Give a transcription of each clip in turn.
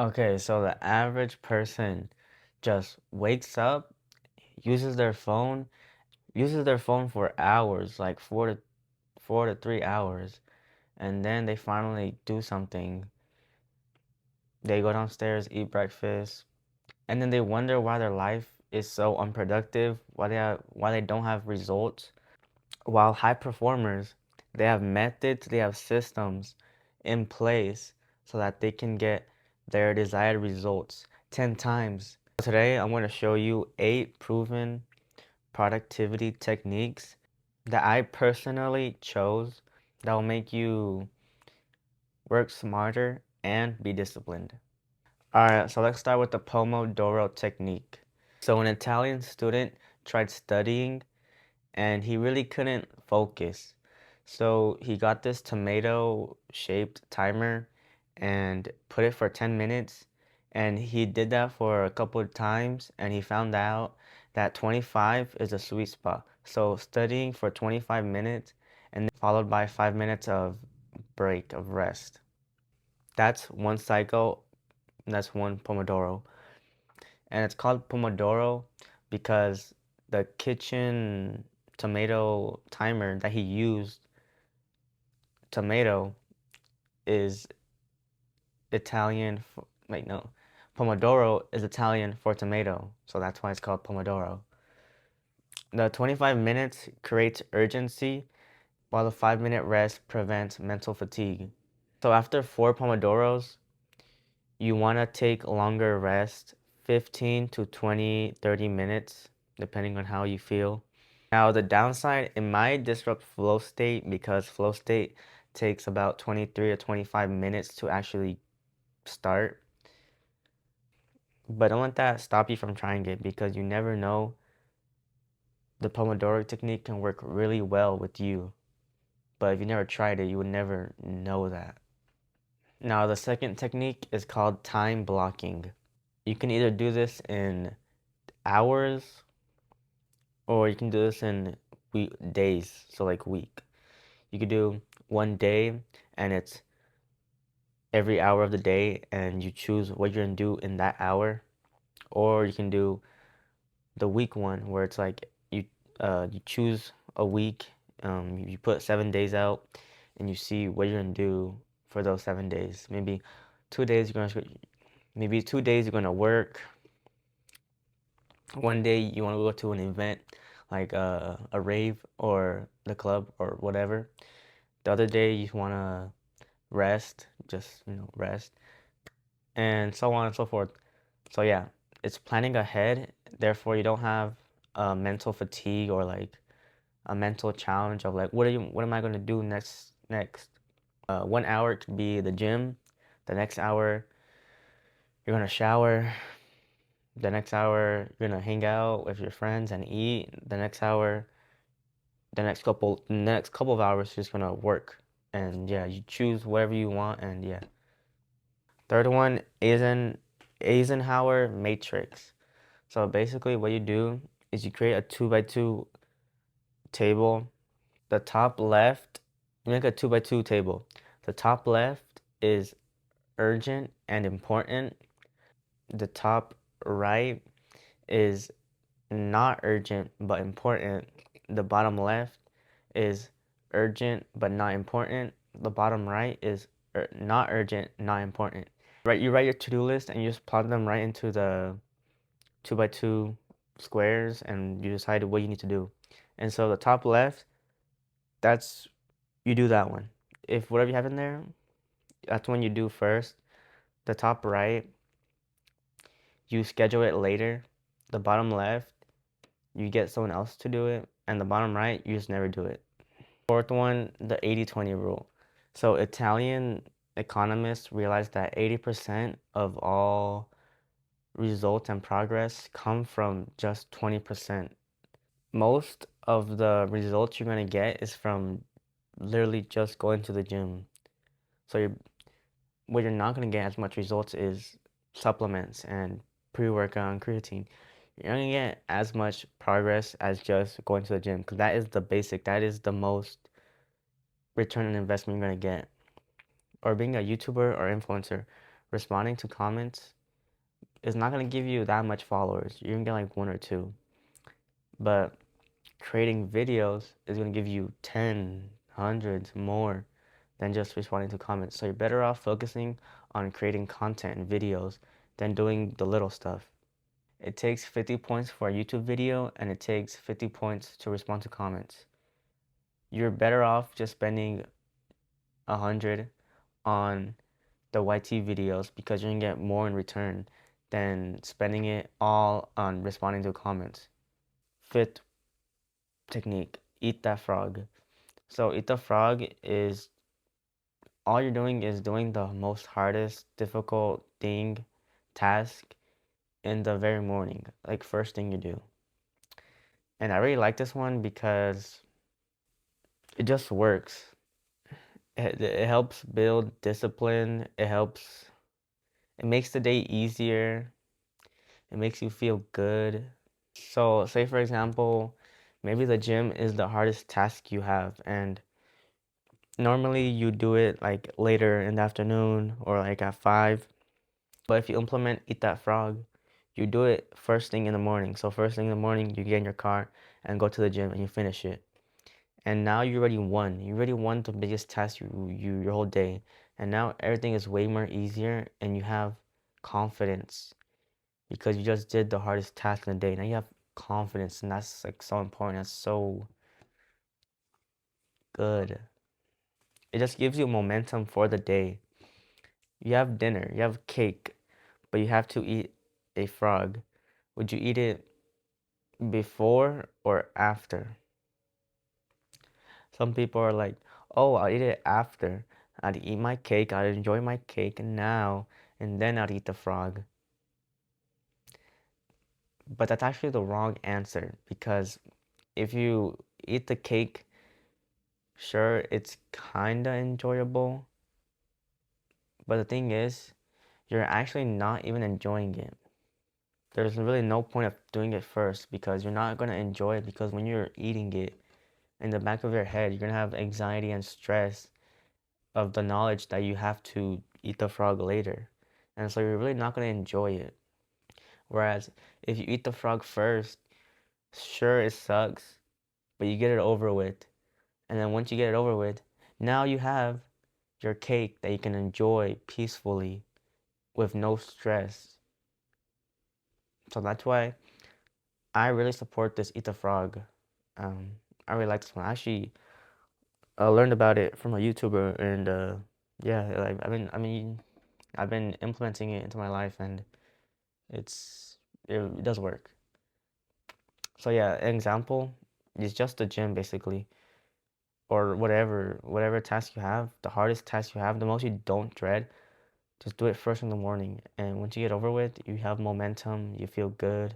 Okay, so the average person just wakes up, uses their phone, for hours, like 4 to 3 hours, and then they finally do something. They go downstairs, eat breakfast, and then they wonder why their life is so unproductive, why they don't have results. While high performers, they have methods, they have systems in place so that they can get their desired results 10 times. Today, I'm going to show you 8 proven productivity techniques that I personally chose that will make you work smarter and be disciplined. Alright, so let's start with the Pomodoro technique. So an Italian student tried studying and he really couldn't focus. So he got this tomato-shaped timer and put it for 10 minutes. And he did that for a couple of times and he found out that 25 is a sweet spot. So studying for 25 minutes and then followed by 5 minutes of break, of rest. That's one cycle, that's one Pomodoro. And it's called Pomodoro because the kitchen tomato timer that he used, tomato, is Italian for, wait, no. Pomodoro is Italian for tomato, so that's why it's called Pomodoro. The 25 minutes creates urgency, while the 5-minute rest prevents mental fatigue. So after 4 Pomodoros, you want to take longer rest, 15 to 20, 30 minutes, depending on how you feel. Now, the downside, it might disrupt flow state because flow state takes about 23 to 25 minutes to actually start. But don't let that stop you from trying it because you never know. The Pomodoro technique can work really well with you. But if you never tried it, you would never know that. Now, the second technique is called time blocking. You can either do this in hours or you can do this in days, so like week. You could do one day and it's every hour of the day and you choose what you're gonna do in that hour. Or you can do the week one where it's like you choose a week, you put 7 days out and you see what you're gonna do for those 7 days. Maybe 2 days you're gonna maybe 2 days you're gonna work. One day you want to go to an event like a rave or the club or whatever. The other day you want to rest, just rest, and so on and so forth. So yeah, it's planning ahead. Therefore, you don't have mental fatigue or like a mental challenge of like what am I going to do next. 1 hour could be the gym. The next hour you're going to shower. The next hour you're going to hang out with your friends and eat. The next couple of hours you're just going to work. And yeah, you choose whatever you want and yeah. Third one is an Eisenhower matrix. So basically what you do is you create a 2 by 2 table. The top left, you make a 2 by 2 table. The top left is urgent and important. The top right is not urgent but important. The bottom left is urgent but not important. The bottom right is not urgent, not important. Right, you write your to-do list and you just plot them right into the 2 by 2 squares and you decide what you need to do. And so the top left, that's you do that one. If whatever you have in there, that's one you do first. The top right, you schedule it later. The bottom left, you get someone else to do it. And the bottom right, you just never do it. Fourth one, the 80-20 rule. So Italian economists realized that 80% of all results and progress come from just 20%. Most of the results you're going to get is from literally just going to the gym. So what you're not going to get as much results is supplements and pre-workout and creatine. You're not going to get as much progress as just going to the gym because that is the basic, that is the most return on investment you're going to get. Or being a YouTuber or influencer, responding to comments is not gonna give you that much followers. You're gonna get like one or two. But creating videos is gonna give you 10, hundreds more than just responding to comments. So you're better off focusing on creating content and videos than doing the little stuff. It takes 50 points for a YouTube video and it takes 50 points to respond to comments. You're better off just spending 100 on the YT videos because you're gonna get more in return than spending it all on responding to comments. Fifth technique, eat that frog. So eat the frog is all you're doing is doing the most hardest, difficult thing, task in the very morning, like first thing you do. And I really like this one because it just works. It helps build discipline. It makes the day easier. It makes you feel good. So, say for example, maybe the gym is the hardest task you have, and normally you do it like later in the afternoon or like at 5. But if you implement Eat That Frog, you do it first thing in the morning. So, first thing in the morning, you get in your car and go to the gym and you finish it. And now you already won. You already won the biggest task your whole day. And now everything is way more easier and you have confidence because you just did the hardest task in the day. Now you have confidence and that's like so important. That's so good. It just gives you momentum for the day. You have dinner, you have cake, but you have to eat a frog. Would you eat it before or after? Some people are like, oh, I'll eat it after. I'd eat my cake, I'd enjoy my cake now, and then I'd eat the frog. But that's actually the wrong answer because if you eat the cake, sure, it's kinda enjoyable, but the thing is, you're actually not even enjoying it. There's really no point of doing it first because you're not gonna enjoy it because when you're eating it, in the back of your head, you're gonna have anxiety and stress of the knowledge that you have to eat the frog later. And so you're really not gonna enjoy it. Whereas if you eat the frog first, sure it sucks, but you get it over with. And then once you get it over with, now you have your cake that you can enjoy peacefully with no stress. So that's why I really support this Eat the Frog. Um, I really like this one. Actually, I learned about it from a YouTuber, and yeah, like I've been implementing it into my life, and it does work. So yeah, an example is just the gym basically, or whatever task you have, the hardest task you have, the most you don't dread, just do it first in the morning, and once you get over with, you have momentum, you feel good.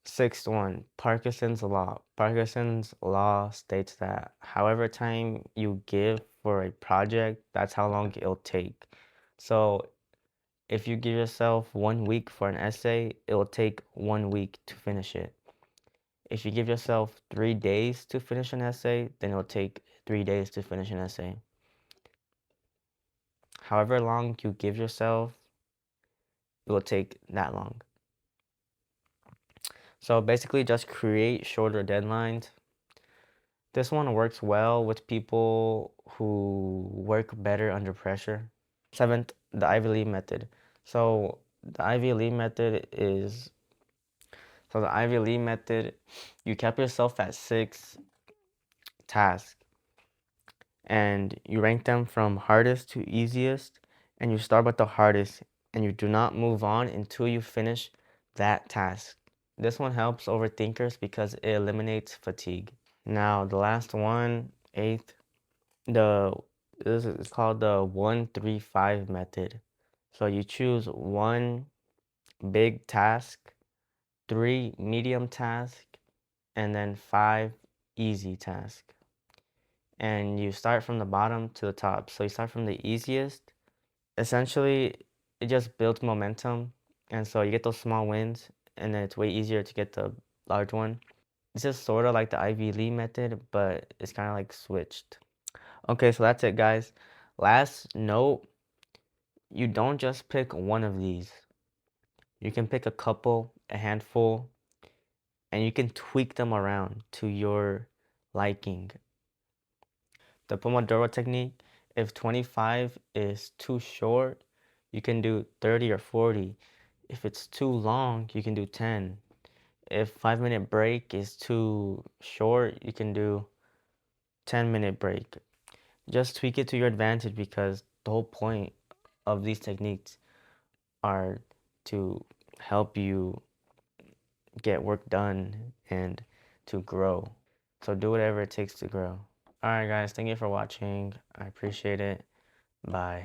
Sixth one, Parkinson's law. Parkinson's law states that however time you give for a project, that's how long it'll take. So if you give yourself 1 week for an essay, it will take 1 week to finish it. If you give yourself 3 days to finish an essay, then it'll take 3 days to finish an essay. However long you give yourself, it will take that long. So basically, just create shorter deadlines. This one works well with people who work better under pressure. Seventh, the Ivy League method. So the Ivy League method is so the Ivy League method, you cap yourself at 6 tasks and you rank them from hardest to easiest and you start with the hardest and you do not move on until you finish that task. This one helps overthinkers because it eliminates fatigue. Now the last one, eighth, the this is called the 1-3-5 method. So you choose one big task, 3 medium task, and then 5 easy task. And you start from the bottom to the top. So you start from the easiest. Essentially, it just builds momentum, and so you get those small wins, and then it's way easier to get the large one. This is sort of like the Ivy League method, but it's kind of like switched. Okay, so that's it, guys. Last note, you don't just pick one of these. You can pick a couple, a handful, and you can tweak them around to your liking. The Pomodoro technique, if 25 is too short, you can do 30 or 40. If it's too long, you can do 10. If 5-minute break is too short, you can do 10-minute break. Just tweak it to your advantage because the whole point of these techniques are to help you get work done and to grow. So do whatever it takes to grow. All right, guys, thank you for watching. I appreciate it. Bye.